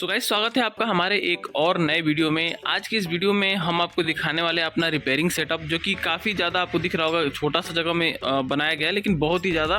So guys, स्वागत है आपका हमारे एक और नए वीडियो में। आज की इस वीडियो में हम आपको दिखाने वाले हैं अपना रिपेयरिंग सेटअप, जो कि काफ़ी ज़्यादा आपको दिख रहा होगा छोटा सा जगह में बनाया गया है, लेकिन बहुत ही ज़्यादा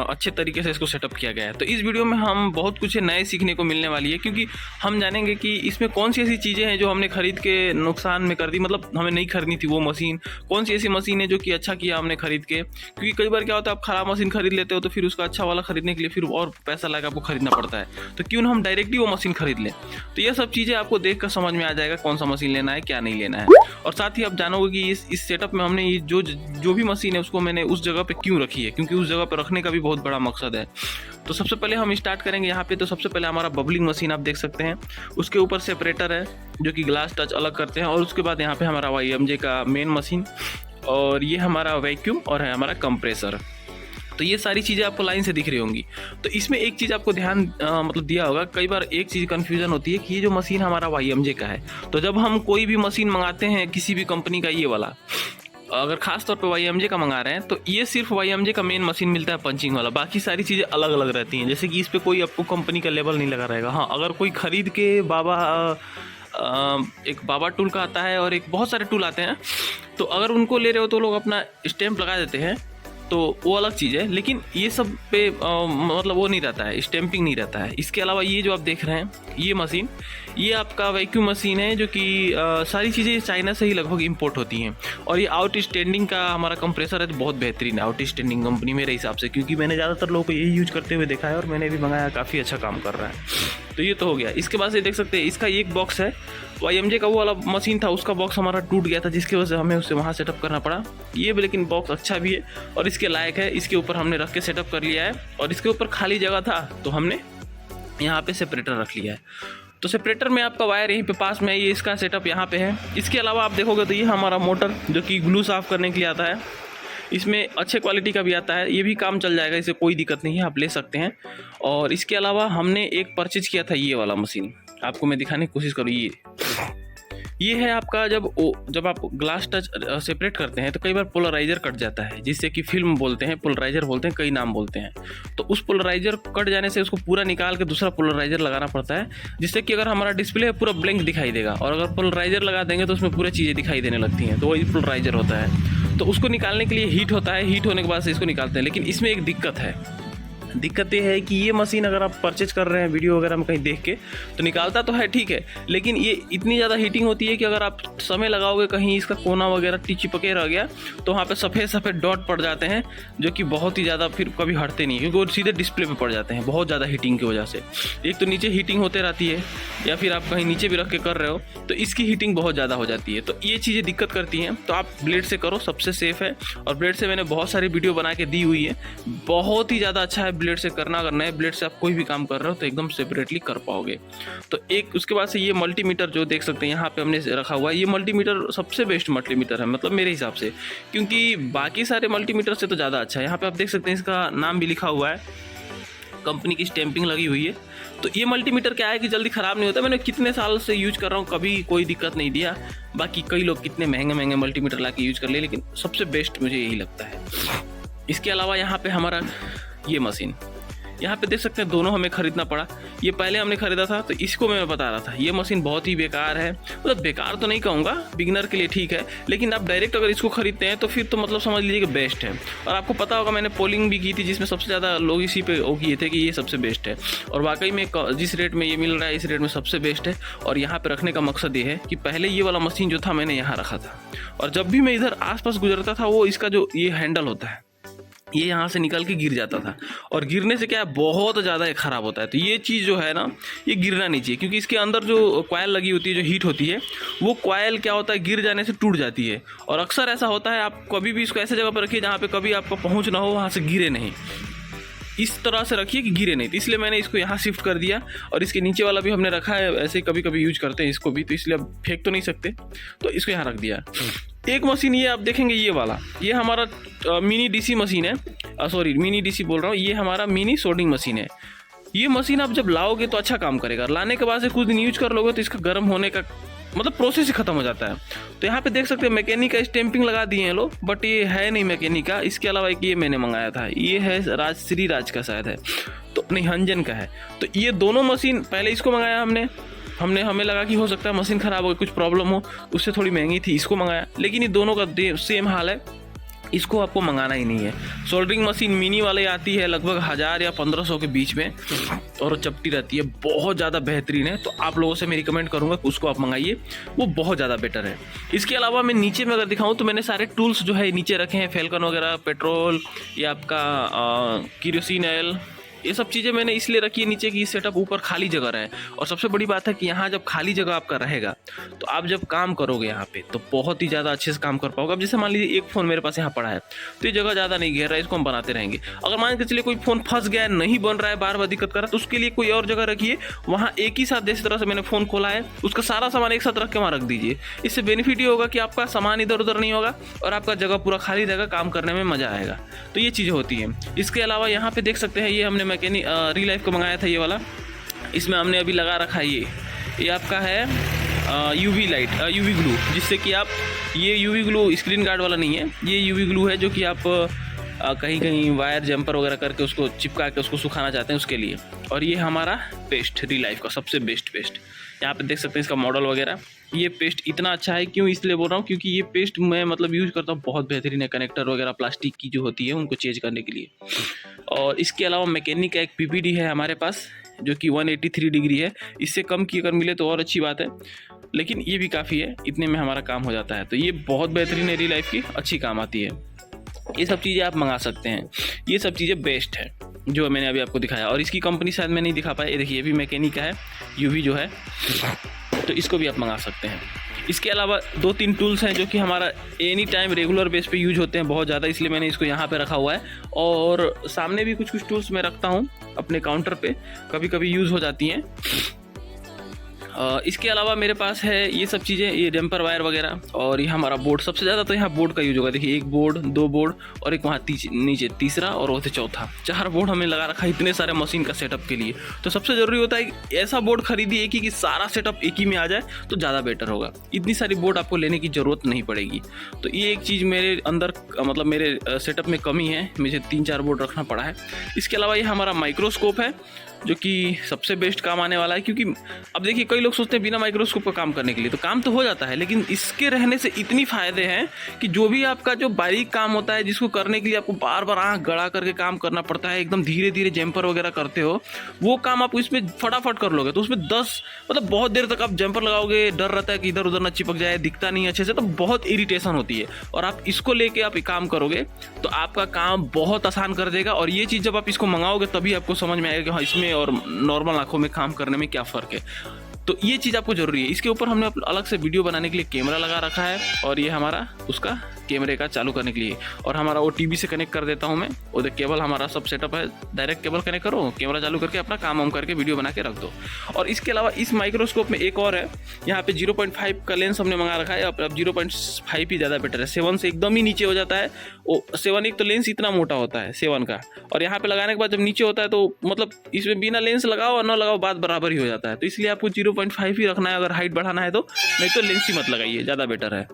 अच्छे तरीके से इसको सेटअप किया गया है। तो इस वीडियो में हम बहुत कुछ नए सीखने को मिलने वाली है, क्योंकि हम जानेंगे कि इसमें कौन सी ऐसी चीज़ें हैं जो हमने खरीद के नुकसान में कर दी, मतलब हमें नहीं खरीदनी थी वो मशीन। कौन सी ऐसी मशीन है जो कि अच्छा किया हमने खरीद के, क्योंकि कई बार क्या होता है आप ख़राब मशीन खरीद लेते हो तो फिर उसका अच्छा वाला खरीदने के लिए फिर और पैसा लगा आपको खरीदना पड़ता है। तो क्यों ना हम डायरेक्टली वो मशीन खरीद लें। तो ये सब चीज़ें आपको देखकर समझ में आ जाएगा कौन सा मशीन लेना है, क्या नहीं लेना है। और साथ ही आप जानोगे कि इस सेटअप में हमने ये जो भी मशीन है उसको मैंने उस जगह पे क्यों रखी है, क्योंकि उस जगह पे रखने का भी बहुत बड़ा मकसद है। तो सबसे पहले हम स्टार्ट करेंगे यहाँ पे। तो सबसे पहले हमारा बबलिंग मशीन आप देख सकते हैं, उसके ऊपर सेपरेटर है जो कि ग्लास टच अलग करते हैं। और उसके बाद यहाँ पे हमारा YMJ का मेन मशीन, और ये हमारा वैक्यूम, और है हमारा कंप्रेसर। तो ये सारी चीज़ें आपको लाइन से दिख रही होंगी। तो इसमें एक चीज़ आपको ध्यान मतलब दिया होगा, कई बार एक चीज़ कन्फ्यूजन होती है कि ये जो मशीन हमारा YMJ का है, तो जब हम कोई भी मशीन मंगाते हैं किसी भी कंपनी का, ये वाला अगर खास तौर पे YMJ का मंगा रहे हैं, तो ये सिर्फ YMJ का मेन मशीन मिलता है पंचिंग वाला, बाकी सारी चीज़ें अलग अलग रहती हैं। जैसे कि इस पर कोई आपको कंपनी का लेबल नहीं लगा रहेगा। हाँ, अगर कोई खरीद के एक बाबा टूल का आता है और एक बहुत सारे टूल आते हैं, तो अगर उनको ले रहे हो तो लोग अपना स्टैंप लगा देते हैं, तो वो अलग चीज़ है। लेकिन ये सब पे मतलब वो नहीं रहता है, स्टैंपिंग नहीं रहता है। इसके अलावा ये जो आप देख रहे हैं ये मशीन, ये आपका वैक्यूम मशीन है, जो कि सारी चीज़ें चाइना से ही लगभग इंपोर्ट होती हैं। और ये आउट स्टैंडिंग का हमारा कंप्रेसर है, तो बहुत बेहतरीन है आउट स्टैंडिंग कंपनी मेरे हिसाब से, क्योंकि मैंने ज़्यादातर लोगों को यही यूज करते हुए देखा है और मैंने भी मंगाया, काफ़ी अच्छा काम कर रहा है। तो ये तो हो गया। इसके बाद से देख सकते हैं इसका एक बॉक्स है, YMJ का वो वाला मशीन था उसका बॉक्स हमारा टूट गया था, जिसकी वजह से हमें उसे वहाँ सेटअप करना पड़ा। ये भी लेकिन बॉक्स अच्छा भी है और इसके लायक है, इसके ऊपर हमने रख के सेटअप कर लिया है। और इसके ऊपर खाली जगह था तो हमने यहाँ पे सेपरेटर रख लिया है। तो सेपरेटर में आपका वायर यहीं पे पास में है, ये इसका सेटअप यहाँ पे है। इसके अलावा आप देखोगे तो ये हमारा मोटर, जो कि ग्लू साफ़ करने के लिए आता है, इसमें अच्छे क्वालिटी का भी आता है, ये भी काम चल जाएगा, इसे कोई दिक्कत नहीं है, आप ले सकते हैं। और इसके अलावा हमने एक परचेज किया था ये वाला मशीन, आपको मैं दिखाने की कोशिश करूँ। ये है आपका, जब आप ग्लास टच सेपरेट करते हैं तो कई बार पोलराइजर कट जाता है, जिससे कि फिल्म बोलते हैं, पोलराइजर बोलते हैं, कई नाम बोलते हैं। तो उस पोलराइजर कट जाने से उसको पूरा निकाल के दूसरा पोलराइजर लगाना पड़ता है, जिससे कि अगर हमारा डिस्प्ले है पूरा ब्लैंक दिखाई देगा, और अगर पोलराइजर लगा देंगे तो उसमें पूरी चीज़ें दिखाई देने लगती हैं। तो वही पोलराइजर होता है। तो उसको निकालने के लिए हीट होता है, हीट होने के बाद से इसको निकालते हैं। लेकिन इसमें एक दिक्कत है, दिक्कत ये है कि ये मशीन अगर आप परचेज कर रहे हैं वीडियो वगैरह में कहीं देख के, तो निकालता तो है ठीक है, लेकिन ये इतनी ज़्यादा हीटिंग होती है कि अगर आप समय लगाओगे कहीं इसका कोना वगैरह चिपके रह गया, तो वहाँ पे सफ़ेद सफ़ेद डॉट पड़ जाते हैं, जो कि बहुत ही ज़्यादा फिर कभी हटते नहीं, क्योंकि वो सीधे डिस्प्ले पे पड़ जाते हैं बहुत ज़्यादा हीटिंग की वजह से। एक तो नीचे हीटिंग होते रहती है, या फिर आप कहीं नीचे भी रख के कर रहे हो तो इसकी हीटिंग बहुत ज़्यादा हो जाती है। तो ये चीज़ें दिक्कत करती हैं। तो आप ब्लेड से करो, सबसे सेफ़ है। और ब्लेड से मैंने बहुत सारी वीडियो बना के दी हुई है, बहुत ही ज़्यादा अच्छा है ब्लेड से करना। अगर नए ब्लेड से आप कोई भी काम कर रहे हो तो एकदम सेपरेटली कर पाओगे। तो एक उसके बाद से ये मल्टीमीटर जो देख सकते हैं यहाँ पे हमने रखा हुआ है, ये मल्टीमीटर सबसे बेस्ट मल्टीमीटर है, मतलब मेरे हिसाब से, क्योंकि बाकी सारे मल्टीमीटर से तो ज़्यादा अच्छा है। यहाँ पे आप देख सकते हैं इसका नाम भी लिखा हुआ है, कंपनी की स्टैंपिंग लगी हुई है। तो ये मल्टीमीटर क्या है कि जल्दी ख़राब नहीं होता। मैंने कितने साल से यूज कर रहा हूँ, कभी कोई दिक्कत नहीं दिया। बाकी कई लोग कितने महंगे महंगे मल्टीमीटर ला के यूज कर ले, लेकिन सबसे बेस्ट मुझे यही लगता है। इसके अलावा यहाँ पे हमारा ये मशीन, यहाँ पे देख सकते हैं दोनों हमें खरीदना पड़ा। ये पहले हमने खरीदा था, तो इसको मैं बता रहा था ये मशीन बहुत ही बेकार है। मतलब बेकार तो नहीं कहूँगा, बिगिनर के लिए ठीक है, लेकिन आप डायरेक्ट अगर इसको खरीदते हैं तो फिर तो मतलब समझ लीजिए कि बेस्ट है। और आपको पता होगा मैंने पोलिंग भी की थी, जिसमें सबसे ज़्यादा लोग इसी पे वो किए थे कि ये सबसे बेस्ट है। और वाकई में जिस रेट में ये मिल रहा है, इस रेट में सबसे बेस्ट है। और यहाँ पर रखने का मकसद ये है कि पहले ये वाला मशीन जो था मैंने यहाँ रखा था, और जब भी मैं इधर आसपास गुजरता था, वो इसका जो ये हैंडल होता है, ये यहाँ से निकल के गिर जाता था। और गिरने से क्या है, बहुत ज़्यादा ख़राब होता है। तो ये चीज़ जो है ना, ये गिरना नहीं चाहिए, क्योंकि इसके अंदर जो कॉयल लगी होती है, जो हीट होती है, वो कॉयल क्या होता है, गिर जाने से टूट जाती है। और अक्सर ऐसा होता है, आप कभी भी इसको ऐसे जगह पर रखिए जहाँ पे कभी आपका पहुँच ना हो, वहाँ से गिरे नहीं, इस तरह से रखिए कि गिरे नहीं। तो इसलिए मैंने इसको यहाँ शिफ्ट कर दिया। और इसके नीचे वाला भी हमने रखा है, ऐसे कभी कभी यूज करते हैं इसको भी, तो इसलिए अब फेंक तो नहीं सकते, तो इसको यहाँ रख दिया। एक मशीन ये आप देखेंगे, ये वाला, ये हमारा मिनी DC मशीन है, सॉरी मिनी DC बोल रहा हूँ, ये हमारा मिनी सोल्डिंग मशीन है। ये मशीन आप जब लाओगे तो अच्छा काम करेगा, लाने के बाद से कुछ दिन यूज कर लोगे तो इसका गर्म होने का मतलब प्रोसेस ही खत्म हो जाता है। तो यहाँ पे देख सकते हैं मैकेनिक का स्टैंपिंग लगा दिए हैं लोग, बट ये है नहीं मैकेनिक का। इसके अलावा एक ये मैंने मंगाया था, ये है श्री राज का शायद है। तो नहीं, हंजन का है। तो ये दोनों मशीन पहले इसको मंगाया हमें लगा कि हो सकता है मशीन ख़राब हो गई, कुछ प्रॉब्लम हो, उससे थोड़ी महंगी थी, इसको मंगाया। लेकिन ये दोनों का सेम हाल है, इसको आपको मंगाना ही नहीं है। सोल्डरिंग मशीन मिनी वाले आती है लगभग 1000 या 1500 के बीच में, और वो चपटी रहती है, बहुत ज़्यादा बेहतरीन है। तो आप लोगों से मैं रिकमेंड करूँगा कि उसको आप मंगाइए, वो बहुत ज़्यादा बेटर है। इसके अलावा मैं नीचे में अगर दिखाऊँ तो मैंने सारे टूल्स जो है नीचे रखे हैं, फैल्कन वगैरह, पेट्रोल या आपका केरोसिन ऑयल, ये सब चीज़ें मैंने इसलिए रखी है नीचे कि इस सेटअप ऊपर खाली जगह रहे। और सबसे बड़ी बात है कि यहाँ जब खाली जगह आपका रहेगा तो आप जब काम करोगे यहाँ पे तो बहुत ही ज़्यादा अच्छे से काम कर पाओगे। अब जैसे मान लीजिए एक फ़ोन मेरे पास यहाँ पड़ा है, तो ये जगह ज़्यादा नहीं घेर रहा है, इसको हम बनाते रहेंगे। अगर मान के चलिए कोई फ़ोन फंस गया है, नहीं बन रहा है, बार बार दिक्कत कर रहा है, तो उसके लिए कोई और जगह रखिए, वहाँ एक ही साथ जिस तरह से मैंने फ़ोन खोला है उसका सारा सामान एक साथ रख के वहाँ रख दीजिए। इससे बेनिफिट ये होगा कि आपका सामान इधर उधर नहीं होगा और आपका जगह पूरा खाली रहेगा, काम करने में मज़ा आएगा। तो ये चीज़ें होती हैं। इसके अलावा यहाँ पे देख सकते हैं, ये हमने मैकेनिक रियल लाइफ को मंगाया था ये वाला, इसमें हमने अभी लगा रखा है ये आपका है यूवी लाइट, यूवी ग्लू, जिससे कि आप, ये यूवी ग्लू स्क्रीन गार्ड वाला नहीं है, ये यूवी ग्लू है जो कि आप कहीं कहीं वायर जंपर वगैरह करके उसको चिपका के उसको सुखाना चाहते हैं उसके लिए। और ये हमारा पेस्ट रियल लाइफ का सबसे बेस्ट पेस्ट, यहाँ पे देख सकते हैं इसका मॉडल वगैरह। ये पेस्ट इतना अच्छा है, क्यों इसलिए बोल रहा हूँ, क्योंकि ये पेस्ट मैं मतलब यूज़ करता हूँ, बहुत बेहतरीन है। कनेक्टर वगैरह प्लास्टिक की जो होती है उनको चेंज करने के लिए। और इसके अलावा मैकेनिक का एक पीपीडी है हमारे पास जो कि 183 डिग्री है, इससे कम की अगर मिले तो और अच्छी बात है, लेकिन ये भी काफ़ी है, इतने में हमारा काम हो जाता है। तो ये बहुत बेहतरीन है, रियल लाइफ की अच्छी काम आती है। ये सब चीज़ें आप मंगा सकते हैं, ये सब चीज़ें बेस्ट है जो मैंने अभी आपको दिखाया। और इसकी कंपनी शायद मैं नहीं दिखा पाया, ये देखिए, ये भी मैकेनिक का है, यूवी जो है, तो इसको भी आप मंगा सकते हैं। इसके अलावा 2-3 टूल्स हैं जो कि हमारा एनी टाइम रेगुलर बेस पे यूज होते हैं बहुत ज़्यादा, इसलिए मैंने इसको यहाँ पे रखा हुआ है। और सामने भी कुछ टूल्स मैं रखता हूँ अपने काउंटर पे, कभी कभी यूज़ हो जाती हैं। इसके अलावा मेरे पास है ये सब चीज़ें, ये डैम्पर वायर वगैरह, और ये हमारा बोर्ड। सबसे ज़्यादा तो यहाँ बोर्ड का यूज होगा, देखिए, एक बोर्ड, 2 बोर्ड, और एक वहाँ नीचे तीसरा, और वो चौथा, 4 बोर्ड हमने लगा रखा है इतने सारे मशीन का सेटअप के लिए। तो सबसे ज़रूरी होता है कि ऐसा बोर्ड खरीदिए एक ही, कि सारा सेटअप एक ही में आ जाए तो ज़्यादा बेटर होगा। इतनी सारी बोर्ड आपको लेने की ज़रूरत नहीं पड़ेगी। तो ये एक चीज़ मेरे अंदर मतलब मेरे सेटअप में कमी है, मुझे 3-4 बोर्ड रखना पड़ा है। इसके अलावा ये हमारा माइक्रोस्कोप है जो कि सबसे बेस्ट काम आने वाला है, क्योंकि अब देखिए कई लोग सोचते हैं बिना माइक्रोस्कोप का काम करने के लिए, तो काम तो हो जाता है, लेकिन इसके रहने से इतनी फ़ायदे हैं कि जो भी आपका जो बारीक काम होता है जिसको करने के लिए आपको बार बार आँख गड़ा करके काम करना पड़ता है, एकदम धीरे धीरे जंपर वगैरह करते हो, वो काम आप इसमें फटाफट कर लोगे। तो उसमें 10 मतलब बहुत देर तक आप जंपर लगाओगे, डर रहता है कि इधर उधर ना चिपक जाए, दिखता नहीं अच्छे से, तो बहुत इरिटेशन होती है। और आप इसको लेके आप काम करोगे तो आपका काम बहुत आसान कर देगा। और ये चीज़ जब आप इसको मंगाओगे तभी आपको समझ में आएगा कि हाँ, इसमें और नॉर्मल आंखों में काम करने में क्या फ़र्क है। तो ये चीज़ आपको ज़रूरी है। इसके ऊपर हमने अलग से वीडियो बनाने के लिए कैमरा लगा रखा है, और ये हमारा उसका कैमरे का चालू करने के लिए, और हमारा वो टीवी से कनेक्ट कर देता हूँ मैं, वो केबल हमारा सब सेटअप है, डायरेक्ट केबल कनेक्ट करो, कैमरा चालू करके अपना काम वाम करके वीडियो बना के रख दो। और इसके अलावा इस माइक्रोस्कोप में एक और है, यहाँ पे 0.5 का लेंस हमने मंगा रखा है। अब 0.5 ही ज़्यादा बेटर है, 7 से एकदम ही नीचे हो जाता है। वो 7 एक तो लेंस इतना मोटा होता है 7 का, और यहाँ पे लगाने के बाद जब नीचे होता है तो मतलब इसमें बिना लेंस लगाओ और ना लगाओ बात बराबर ही हो जाता है। तो इसलिए आपको 0.5 ही रखना है अगर हाइट बढ़ाना है तो, नहीं तो लेंस ही मत लगाइए, ज़्यादा बेटर है।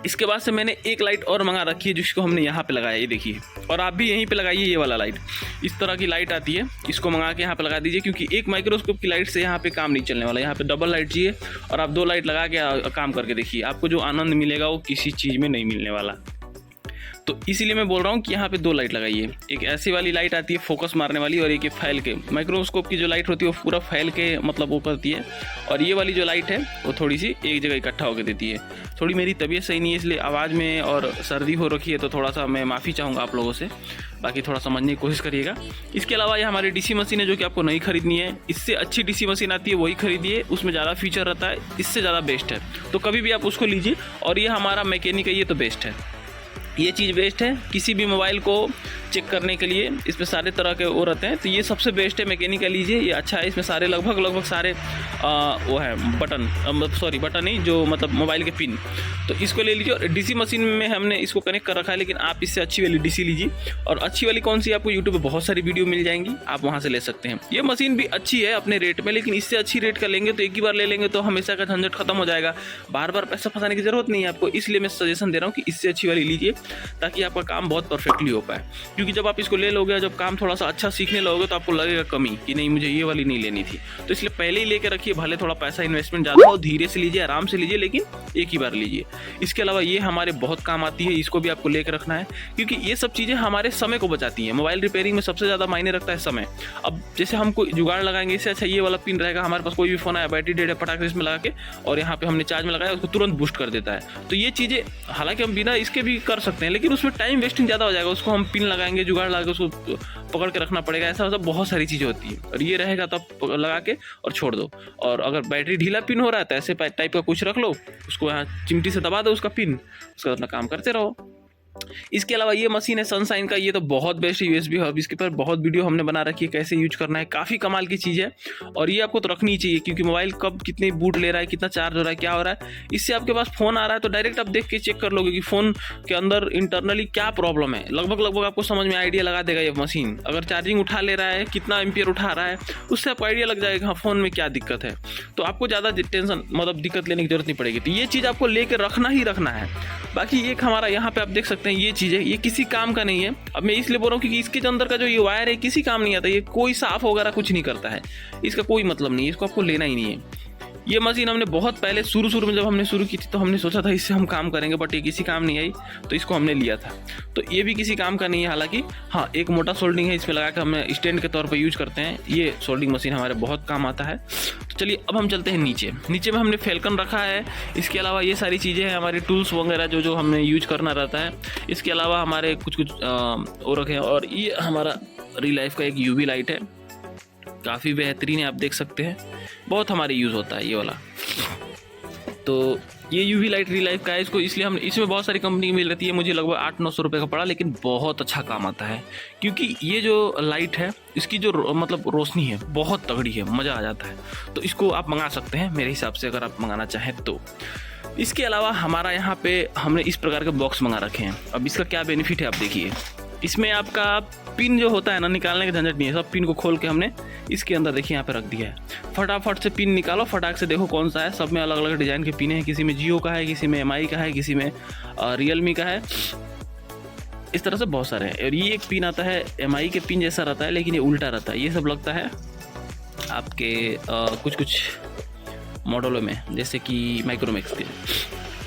इसके बाद से मैंने एक लाइट और मंगा रखी है जिसको हमने यहाँ पे लगाया, ये देखिए, और आप भी यहीं पे लगाइए। ये वाला लाइट, इस तरह की लाइट आती है, इसको मंगा के यहाँ पे लगा दीजिए, क्योंकि एक माइक्रोस्कोप की लाइट से यहाँ पे काम नहीं चलने वाला। यहाँ पे डबल लाइट चाहिए, और आप 2 लाइट लगा के काम करके देखिए, आपको जो आनंद मिलेगा वो किसी चीज़ में नहीं मिलने वाला। तो इसीलिए मैं बोल रहा हूँ कि यहाँ पे 2 लाइट लगाइए। एक ऐसी वाली लाइट आती है फोकस मारने वाली, और एक फैल के, माइक्रोस्कोप की जो लाइट होती है वो पूरा फैल के मतलब वो करती है, और ये वाली जो लाइट है वो थोड़ी सी एक जगह इकट्ठा होकर देती है। थोड़ी मेरी तबीयत सही नहीं है इसलिए आवाज़ में और सर्दी हो रखी है, तो थोड़ा सा मैं माफ़ी चाहूँगा आप लोगों से, बाकी थोड़ा समझने की कोशिश करिएगा। इसके अलावा ये हमारी डीसी मशीन है जो कि आपको नहीं खरीदनी है, इससे अच्छी डीसी मशीन आती है वही खरीदिए, उसमें ज़्यादा फीचर रहता है, इससे ज़्यादा बेस्ट है, तो कभी भी आप उसको लीजिए। और ये हमारा मैकेनिक है, ये तो बेस्ट है, ये चीज़ बेस्ट है किसी भी मोबाइल को चेक करने के लिए, इसमें सारे तरह के वो रहते हैं, तो ये सबसे बेस्ट है, मैकेनिक लीजिए, ये अच्छा है। इसमें सारे लगभग सारे वो है बटन, बटन नहीं, जो मतलब मोबाइल के पिन, तो इसको ले लीजिए। और डीसी मशीन में हमने इसको कनेक्ट कर रखा है, लेकिन आप इससे अच्छी वाली डीसी लीजिए। और अच्छी वाली कौन सी, आपको यूट्यूब पे बहुत सारी वीडियो मिल जाएंगी, आप वहाँ से ले सकते हैं। ये मशीन भी अच्छी है अपने रेट में, लेकिन इससे अच्छी रेट का लेंगे तो एक ही बार ले लेंगे तो हमेशा का झंझट खत्म हो जाएगा, बार बार पैसा फंसाने की ज़रूरत नहीं है आपको। इसलिए मैं सजेशन दे रहा हूँ कि इससे अच्छी वाली लीजिए, ताकि आपका काम बहुत परफेक्टली हो पाए। क्योंकि जब आप इसको ले लोगे, जब काम थोड़ा सा अच्छा सीखने लगोगे तो आपको लगेगा कमी कि नहीं मुझे ये वाली नहीं लेनी थी। तो इसलिए पहले ही लेके रखिए, भले थोड़ा पैसा इन्वेस्टमेंट ज़्यादा हो, धीरे से लीजिए, आराम से लीजिए, लेकिन एक ही बार लीजिए। इसके अलावा ये हमारे बहुत काम आती है, इसको भी आपको लेकर रखना है, क्योंकि ये सब चीज़ें हमारे समय को बचाती हैं। मोबाइल रिपेयरिंग में सबसे ज़्यादा मायने रखता है समय। अब जैसे हम कोई जुगाड़ लगाएंगे, इससे अच्छा ये वाला पिन रहेगा, हमारे पास कोई भी फ़ोन आया, बैटरी डेड है, फटाक से इसमें लगा के और यहाँ पे हमने चार्ज में लगाया, उसको तुरंत बूस्ट कर देता है। तो ये चीज़ें हालांकि हम बिना इसके भी कर सकते हैं, लेकिन उसमें टाइम वेस्टिंग ज़्यादा हो जाएगा। उसको हम पिन लगाएंगे, जुगाड़ लगा के उसको पकड़ के रखना पड़ेगा, ऐसा मतलब बहुत सारी चीज़ें होती है। और ये रहेगा तो आप लगा के और छोड़ दो। और अगर बैटरी ढीला पिन हो रहा है तो ऐसे टाइप का कुछ रख लो, उसको यहाँ चिमटी से दबा दो उसका पिन, उसका अपना काम करते रहो। इसके अलावा ये मशीन है सनशाइन का, ये तो बहुत बेस्ट है, यूएसबी हब। इसके पर बहुत वीडियो हमने बना रखी है कैसे यूज करना है, काफ़ी कमाल की चीज़ है। और ये आपको तो रखनी ही चाहिए, क्योंकि मोबाइल कब कितनी बूट ले रहा है, कितना चार्ज हो रहा है, क्या हो रहा है, इससे आपके पास फ़ोन आ रहा है तो डायरेक्ट आप देख के चेक कर लोगे कि फ़ोन के अंदर इंटरनली क्या प्रॉब्लम है। लगभग आपको समझ में आइडिया लगा देगा ये मशीन। अगर चार्जिंग उठा ले रहा है, कितना एम्पियर उठा रहा है, उससे आपको आइडिया लग जाएगा हाँ फ़ोन में क्या दिक्कत है। तो आपको ज़्यादा टेंशन मतलब दिक्कत लेने की जरूरत नहीं पड़ेगी। तो ये चीज़ आपको लेकर रखना ही रखना है। बाकी एक हमारा यहाँ पे आप देख सकते हैं ये चीज़ है, ये किसी काम का नहीं है। अब मैं इसलिए बोल रहा हूँ क्योंकि इसके अंदर का जो ये वायर है किसी काम नहीं आता, ये कोई साफ वगैरह कुछ नहीं करता है, इसका कोई मतलब नहीं है, इसको आपको लेना ही नहीं है। ये मशीन हमने बहुत पहले शुरू में जब हमने शुरू की थी तो हमने सोचा था इससे हम काम करेंगे, बट ये किसी काम नहीं आई, तो इसको हमने लिया था। तो ये भी किसी काम का नहीं है, हालांकि हाँ एक मोटा सोल्डिंग है, इसमें लगा कर हम स्टैंड के तौर पर यूज करते हैं। ये सोल्डिंग मशीन हमारे बहुत काम आता है। तो चलिए अब हम चलते हैं नीचे में हमने फेल्कन रखा है। इसके अलावा ये सारी चीज़ें हैं हमारे टूल्स वगैरह जो हमें यूज करना रहता है। इसके अलावा हमारे कुछ और रखे हैं। और ये हमारा रिलाइफ का एक यूवी लाइट है, काफ़ी बेहतरीन है, आप देख सकते हैं, बहुत हमारे यूज़ होता है ये वाला। तो ये यूवी लाइट रिलाइफ का है, इसको इसलिए हम इसमें बहुत सारी कंपनी मिल रहती है, मुझे लगभग 800-900 रुपये का पड़ा, लेकिन बहुत अच्छा काम आता है। क्योंकि ये जो लाइट है इसकी जो मतलब रोशनी है बहुत तगड़ी है, मज़ा आ जाता है। तो इसको आप मंगा सकते हैं मेरे हिसाब से, अगर आप मंगाना चाहें तो। इसके अलावा हमारा यहाँ पे हमने इस प्रकार के बॉक्स मंगा रखे हैं। अब इसका क्या बेनिफिट है आप देखिए, इसमें आपका पिन जो होता है ना, निकालने का झंझट नहीं है। सब पिन को खोल के हमने इसके अंदर देखिए यहाँ पे रख दिया है। फटाफट से पिन निकालो, फटाक से देखो कौन सा है। सब में अलग अलग डिज़ाइन के पिन है, किसी में जियो का है, किसी में एमआई का है, किसी में रियलमी का है, इस तरह से बहुत सारे हैं। और ये एक पिन आता है एमआई के पिन जैसा रहता है, लेकिन ये उल्टा रहता है। ये सब लगता है आपके कुछ मॉडलों में, जैसे कि माइक्रोमैक्स के।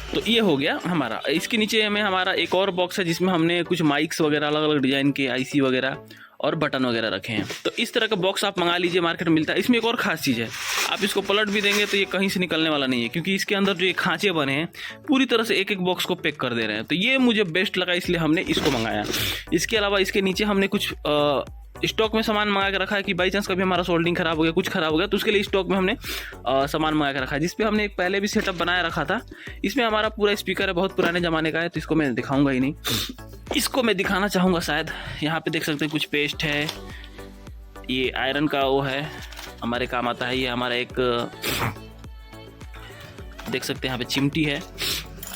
तो ये हो गया हमारा। इसके नीचे हमें हमारा एक और बॉक्स है जिसमें हमने कुछ माइक्स वगैरह अलग अलग डिज़ाइन के आईसी वगैरह और बटन वगैरह रखे हैं। तो इस तरह का बॉक्स आप मंगा लीजिए, मार्केट में मिलता है। इसमें एक और ख़ास चीज़ है, आप इसको पलट भी देंगे तो ये कहीं से निकलने वाला नहीं है, क्योंकि इसके अंदर जो ये खांचे बने हैं पूरी तरह से एक एक बॉक्स को पैक कर दे रहे हैं। तो ये मुझे बेस्ट लगा, इसलिए हमने इसको मंगाया। इसके अलावा इसके नीचे हमने कुछ स्टॉक में सामान मंगा के रखा है कि बाई चांस कभी हमारा सोल्डिंग खराब हो गया, कुछ खराब हो गया, तो उसके लिए स्टॉक में हमने सामान मंगा के रखा है, जिसपे हमने एक पहले भी सेटअप बनाया रखा था। इसमें हमारा पूरा स्पीकर है, बहुत पुराने ज़माने का है, तो इसको मैं दिखाऊंगा ही नहीं। इसको मैं दिखाना चाहूँगा शायद। यहाँ पे देख सकते हैं कुछ पेस्ट है, ये आयरन का वो है, हमारे काम आता है। ये हमारा एक देख सकते हैं यहाँ पे चिमटी है।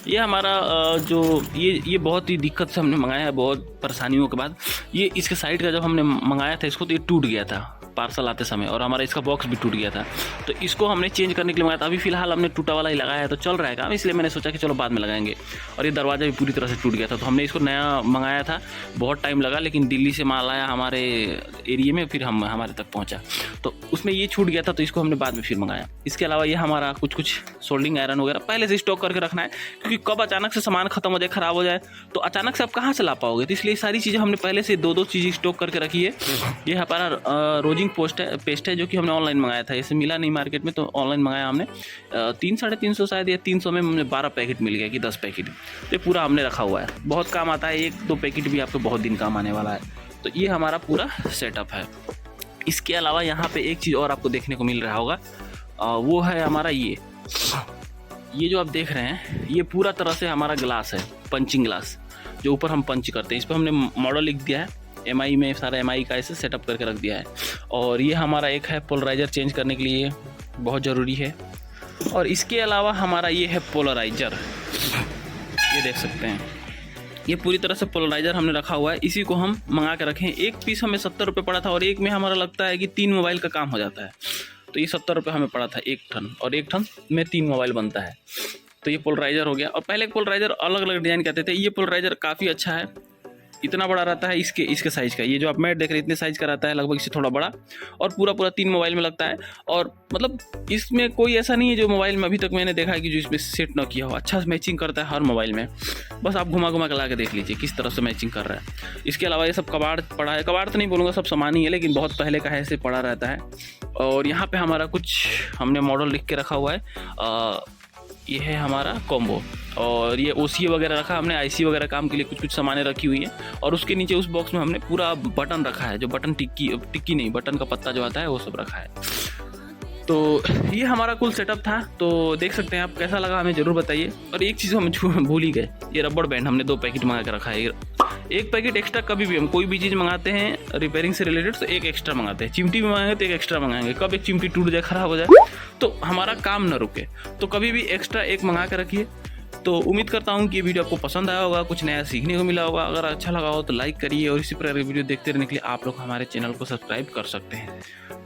ये हमारा जो ये बहुत ही दिक्कत से हमने मंगाया है, बहुत परेशानियों के बाद। ये इसके साइड का जब हमने मंगाया था इसको, तो ये टूट गया था पार्सल आते समय, और हमारा इसका बॉक्स भी टूट गया था। तो इसको हमने चेंज करने के लिए मंगाया था। अभी फिलहाल हमने टूटा वाला ही लगाया है, तो चल रहा है काम, इसलिए मैंने सोचा कि चलो बाद में लगाएंगे। और ये दरवाज़ा भी पूरी तरह से टूट गया था, तो हमने इसको नया मंगाया था। बहुत टाइम लगा, लेकिन दिल्ली से माल आया हमारे एरिया में, फिर हमारे तक पहुँचा, तो उसमें ये छूट गया था, तो इसको हमने बाद में फिर मंगाया। इसके अलावा ये हमारा कुछ सोल्डिंग आयरन वगैरह पहले से स्टॉक करके रखना है, क्योंकि कब अचानक से सामान खत्म हो जाए, ख़राब हो जाए, तो अचानक से आप कहाँ से ला पाओगे। तो इसलिए सारी चीज़ें हमने पहले से दो चीज़ें स्टॉक करके रखी है। ये हमारा रोजिंग पेस्ट है, जो कि हमने ऑनलाइन मंगाया था, इसे मिला नहीं मार्केट में, तो ऑनलाइन मंगाया हमने। 300-350 शायद, या 300 में हमने 12 पैकेट मिल गया कि 10 पैकेट। तो पूरा हमने रखा हुआ है, बहुत काम आता है। 1-2 पैकेट भी आपको बहुत दिन काम आने वाला है। तो ये हमारा पूरा सेटअप है। इसके अलावा यहाँ पे एक चीज़ और आपको देखने को मिल रहा होगा, वो है हमारा ये जो आप देख रहे हैं, ये पूरा तरह से हमारा ग्लास है, पंचिंग ग्लास, जो ऊपर हम पंच करते हैं। इस पर हमने मॉडल लिख दिया है, एमआई में सारा एमआई का ऐसे सेटअप करके रख दिया है। और ये हमारा एक है पोलराइज़र चेंज करने के लिए, बहुत ज़रूरी है। और इसके अलावा हमारा ये है पोलराइज़र, ये देख सकते हैं, ये पूरी तरह से पोलराइज़र हमने रखा हुआ है। इसी को हम मंगा के रखें। एक पीस हमें 70 रुपये पड़ा था, और एक में हमारा लगता है कि 3 मोबाइल का काम हो जाता है। तो ये 70 रुपये हमें पड़ा था एक ठन, और एक ठन में 3 मोबाइल बनता है। तो ये पोलराइज़र हो गया। और पहले पोलराइज़र अलग अलग डिज़ाइन के आते थे, ये पोलराइज़र काफ़ी अच्छा है, इतना बड़ा रहता है इसके साइज़ का। ये जो आप मैट देख रहे हैं इतने साइज़ का रहता है, लगभग इससे थोड़ा बड़ा, और पूरा 3 मोबाइल में लगता है। और मतलब इसमें कोई ऐसा नहीं है जो मोबाइल में अभी तक मैंने देखा है कि जो इसमें सेट ना किया हो। अच्छा मैचिंग करता है हर मोबाइल में, बस आप घुमा के ला के देख लीजिए किस तरह से मैचिंग कर रहा है। इसके अलावा ये सब कबाड़ पड़ा है, कबाड़ तो नहीं बोलूँगा, सब सामान ही है, लेकिन बहुत पहले का है, ऐसे पड़ा रहता है। और यहाँ पे हमारा कुछ हमने मॉडल लिख के रखा हुआ है। ये है हमारा कॉम्बो, और ये OCA वगैरह रखा हमने, IC वगैरह काम के लिए कुछ सामानें रखी हुई हैं। और उसके नीचे उस बॉक्स में हमने पूरा बटन रखा है, जो बटन टिक्की नहीं, बटन का पत्ता जो आता है वो सब रखा है। तो ये हमारा कुल सेटअप था। तो देख सकते हैं आप, कैसा लगा हमें ज़रूर बताइए। और एक चीज़ हम भूल ही गए, ये रबड़ बैंड हमने 2 पैकेट मंगा के रखा है। एक पैकेट एक्स्ट्रा कभी भी हम कोई भी चीज़ मंगाते हैं रिपेयरिंग से रिलेटेड तो एक एक्स्ट्रा मंगाते हैं। चिमटी भी मंगाएंगे तो एक एक्स्ट्रा मंगाएंगे, कब एक चिमटी टूट जाए, ख़राब हो जाए तो हमारा काम न रुके, तो कभी भी एक्स्ट्रा एक मंगा के रखिए। तो उम्मीद करता हूँ कि ये वीडियो आपको पसंद आया होगा, कुछ नया सीखने को मिला होगा। अगर अच्छा लगा हो तो लाइक करिए, और इसी प्रकार की वीडियो देखते रहने के लिए आप लोग हमारे चैनल को सब्सक्राइब कर सकते हैं।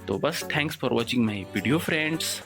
तो बस thanks for watching my video friends.